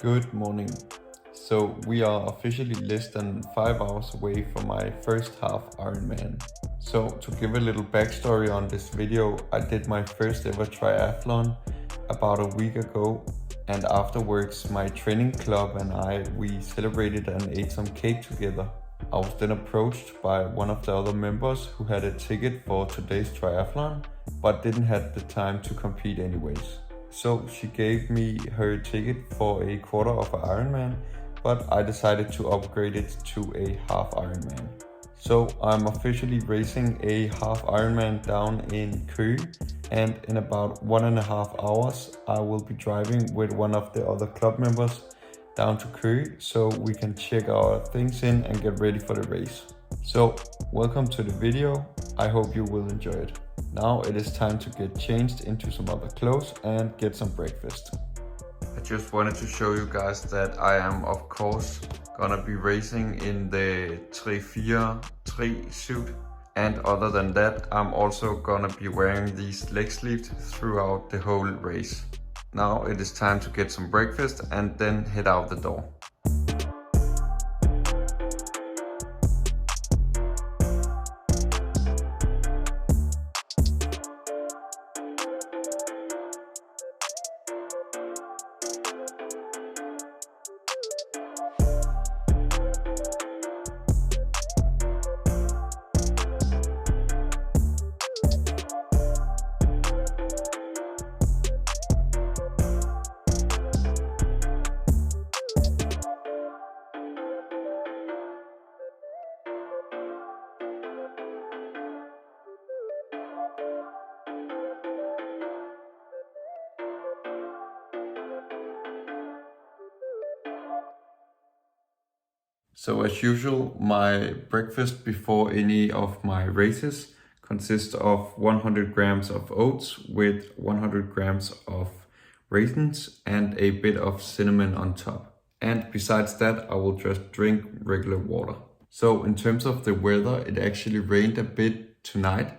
Good morning. So we are officially less than 5 hours away from my first half Ironman. So to give a little backstory on this video, I did my first ever triathlon about a week ago, and afterwards my training club and we celebrated and ate some cake together. I was then approached by one of the other members who had a ticket for today's triathlon but didn't have the time to compete anyways. So she gave me her ticket for a quarter of an Ironman, but I decided to upgrade it to a half Ironman. So I'm officially racing a half Ironman down in Køge, and in about 1.5 hours I will be driving with one of the other club members down to Køge so we can check our things in and get ready for the race. So welcome to the video, I hope you will enjoy it. Now it is time to get changed into some other clothes and get some breakfast. I just wanted to show you guys that I am of course gonna be racing in the 3-4-3 suit, and other than that I'm also gonna be wearing these leg sleeves throughout the whole race. Now it is time to get some breakfast and then head out the door. So as usual, my breakfast before any of my races consists of 100 grams of oats with 100 grams of raisins and a bit of cinnamon on top. And besides that, I will just drink regular water. So in terms of the weather, it actually rained a bit tonight,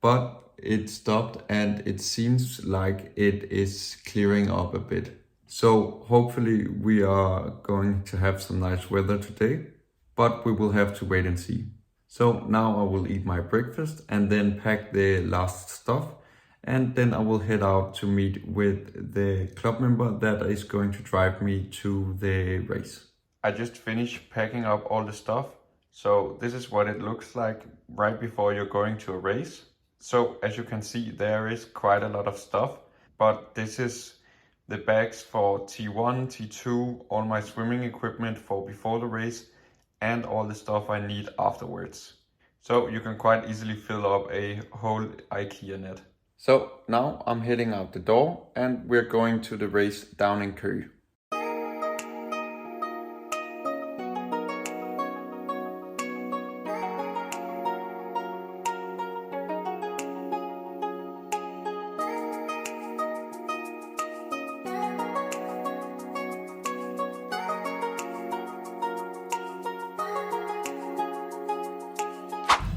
but it stopped and it seems like it is clearing up a bit. So hopefully we are going to have some nice weather today, but we will have to wait and see. So now I will eat my breakfast and then pack the last stuff, and then I will head out to meet with the club member that is going to drive me to the race. I just finished packing up all the stuff. So this is what it looks like right before you're going to a race. So as you can see, there is quite a lot of stuff, but this is the bags for T1, T2, all my swimming equipment for before the race, and all the stuff I need afterwards. So you can quite easily fill up a whole IKEA net. So now I'm heading out the door and we're going to the race down in Køge.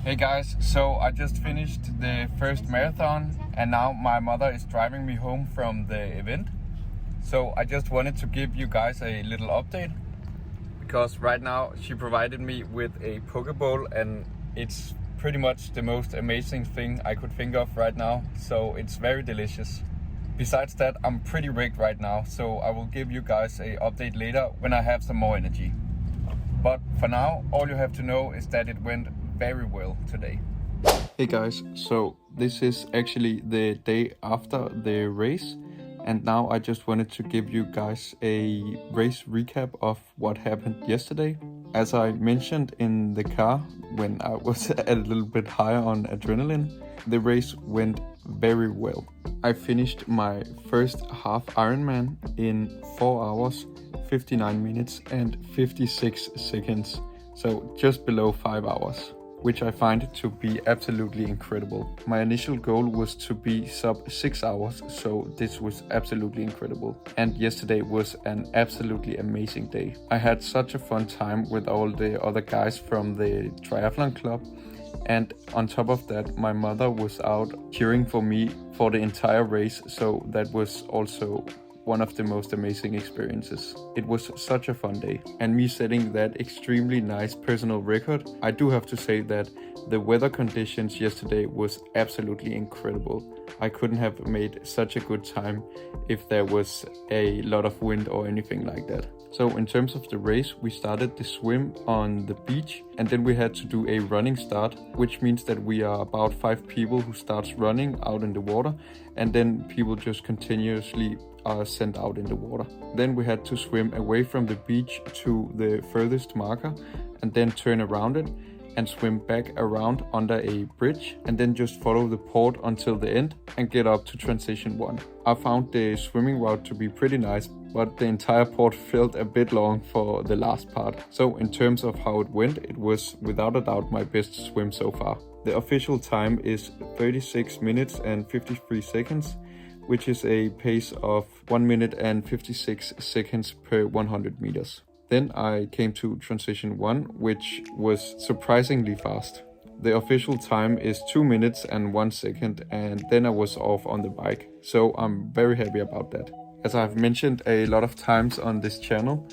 Hey guys, so I just finished the first marathon and now my mother is driving me home from the event. So I just wanted to give you guys a little update, because right now she provided me with a poke bowl and it's pretty much the most amazing thing I could think of right now. So it's very delicious. Besides that, I'm pretty rigged right now, so I will give you guys a update later when I have some more energy. But for now, all you have to know is that it went very well today. Hey guys, so this is actually the day after the race, and now I just wanted to give you guys a race recap of what happened yesterday. As I mentioned in the car when I was a little bit higher on adrenaline, the race went very well. I finished my first half Ironman in 4 hours, 59 minutes and 56 seconds, so just below 5 hours, which I find to be absolutely incredible. My initial goal was to be sub 6 hours, so this was absolutely incredible. And yesterday was an absolutely amazing day. I had such a fun time with all the other guys from the triathlon club, and on top of that, my mother was out cheering for me for the entire race, so that was also one of the most amazing experiences. It was such a fun day, and me setting that extremely nice personal record, I do have to say that the weather conditions yesterday was absolutely incredible. I couldn't have made such a good time if there was a lot of wind or anything like that. So in terms of the race, we started the swim on the beach, and then we had to do a running start, which means that we are about 5 people who starts running out in the water, and then people just continuously are sent out in the water. Then we had to swim away from the beach to the furthest marker, and then turn around it and swim back around under a bridge, and then just follow the port until the end and get up to transition 1. I found the swimming route to be pretty nice, but the entire port felt a bit long for the last part. So in terms of how it went, it was without a doubt my best swim so far. The official time is 36 minutes and 53 seconds, which is a pace of 1 minute and 56 seconds per 100 meters. Then I came to transition 1, which was surprisingly fast. The official time is 2 minutes and 1 second, and then I was off on the bike. So I'm very happy about that. As I've mentioned a lot of times on this channel,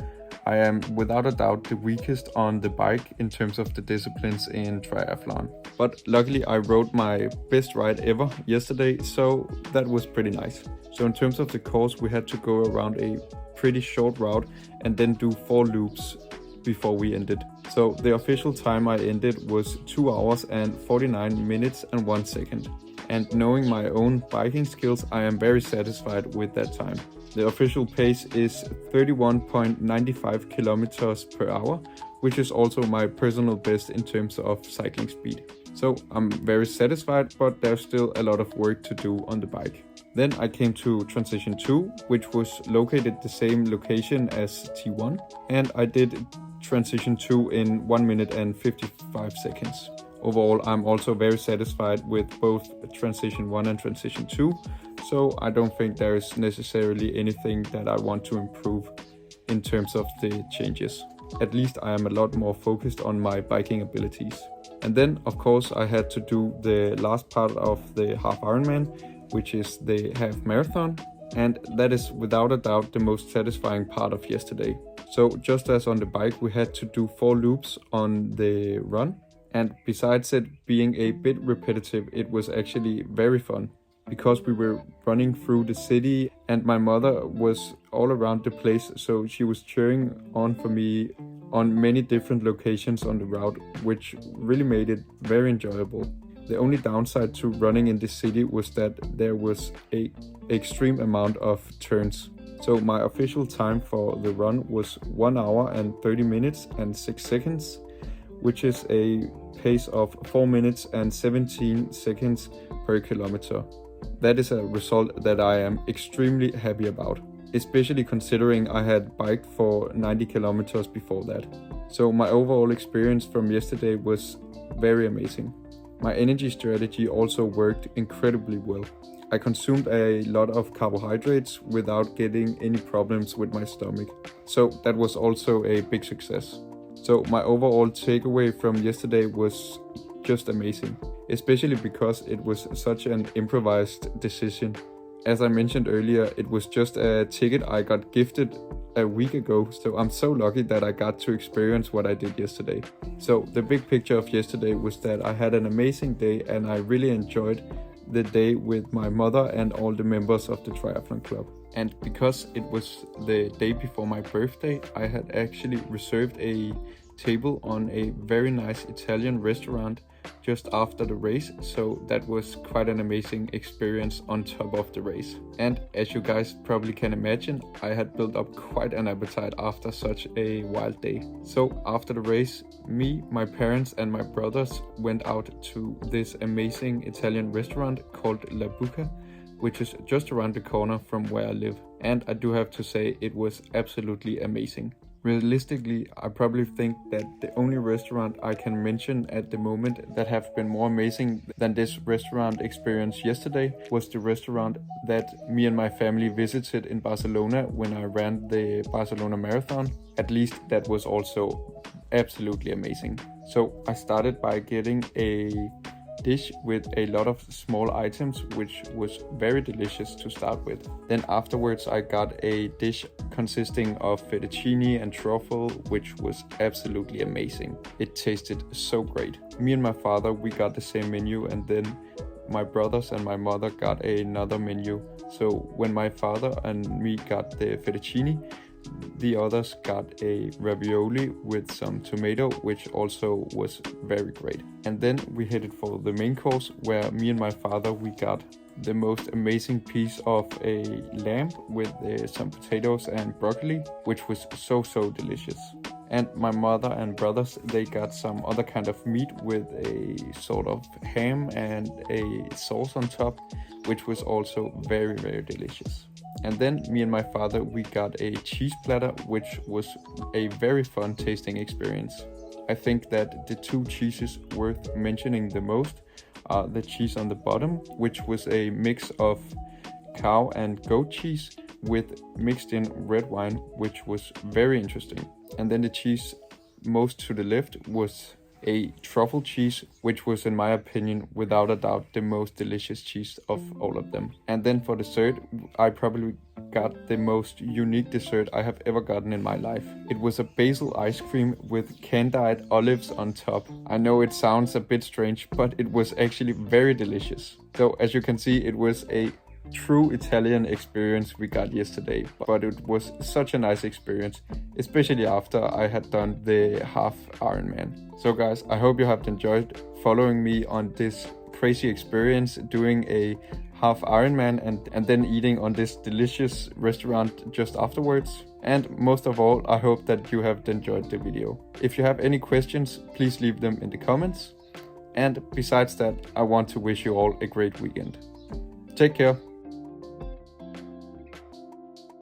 I am without a doubt the weakest on the bike in terms of the disciplines in triathlon. But luckily I rode my best ride ever yesterday, so that was pretty nice. So in terms of the course, we had to go around a pretty short route and then do 4 loops before we ended. So the official time I ended was 2 hours and 49 minutes and 1 second. And knowing my own biking skills, I am very satisfied with that time. The official pace is 31.95 kilometers per hour, which is also my personal best in terms of cycling speed. So I'm very satisfied, but there's still a lot of work to do on the bike. Then I came to transition 2, which was located the same location as T1, and I did transition 2 in 1 minute and 55 seconds. Overall, I'm also very satisfied with both transition 1 and transition 2, so I don't think there is necessarily anything that I want to improve in terms of the changes. At least I am a lot more focused on my biking abilities. And then, of course, I had to do the last part of the Half Ironman, which is the half marathon, and that is without a doubt the most satisfying part of yesterday. So just as on the bike, we had to do 4 loops on the run, and besides it being a bit repetitive, it was actually very fun because we were running through the city and my mother was all around the place, so she was cheering on for me on many different locations on the route, which really made it very enjoyable. The only downside to running in this city was that there was an extreme amount of turns. So my official time for the run was 1 hour and 30 minutes and 6 seconds, which is a pace of 4 minutes and 17 seconds per kilometer. That is a result that I am extremely happy about, especially considering I had biked for 90 kilometers before that. So my overall experience from yesterday was very amazing. My energy strategy also worked incredibly well. I consumed a lot of carbohydrates without getting any problems with my stomach. So that was also a big success. So my overall takeaway from yesterday was just amazing, especially because it was such an improvised decision. As I mentioned earlier, it was just a ticket I got gifted a week ago, so I'm so lucky that I got to experience what I did yesterday. So the big picture of yesterday was that I had an amazing day and I really enjoyed the day with my mother and all the members of the triathlon club. And because it was the day before my birthday, I had actually reserved a table on a very nice Italian restaurant just after the race, so that was quite an amazing experience on top of the race. And as you guys probably can imagine, I had built up quite an appetite after such a wild day. So after the race, me, my parents and my brothers went out to this amazing Italian restaurant called La Buca, which is just around the corner from where I live. And I do have to say it was absolutely amazing. Realistically, I probably think that the only restaurant I can mention at the moment that have been more amazing than this restaurant experience yesterday was the restaurant that me and my family visited in Barcelona when I ran the Barcelona Marathon. At least that was also absolutely amazing. So I started by getting a dish with a lot of small items, which was very delicious to start with. Then afterwards I got a dish consisting of fettuccine and truffle, which was absolutely amazing. It tasted so great. Me and my father, we got the same menu, and then my brothers and my mother got another menu. So when my father and me got the fettuccine, the others got a ravioli with some tomato, which also was very great. And then we headed for the main course, where me and my father, we got the most amazing piece of a lamb with some potatoes and broccoli, which was so delicious. And my mother and brothers, they got some other kind of meat with a sort of ham and a sauce on top, which was also very delicious. And then me and my father, we got a cheese platter, which was a very fun tasting experience. I think that the two cheeses worth mentioning the most are the cheese on the bottom, which was a mix of cow and goat cheese with mixed in red wine, which was very interesting. And then the cheese most to the left was a truffle cheese, which was, in my opinion, without a doubt, the most delicious cheese of all of them. And then for dessert, I probably got the most unique dessert I have ever gotten in my life. It was a basil ice cream with candied olives on top. I know it sounds a bit strange, but it was actually very delicious. So as you can see, it was a true Italian experience we got yesterday, but it was such a nice experience, especially after I had done the Half Ironman. So guys, I hope you have enjoyed following me on this crazy experience doing a Half Ironman and then eating on this delicious restaurant just afterwards. And most of all, I hope that you have enjoyed the video. If you have any questions, please leave them in the comments. And besides that, I want to wish you all a great weekend. Take care.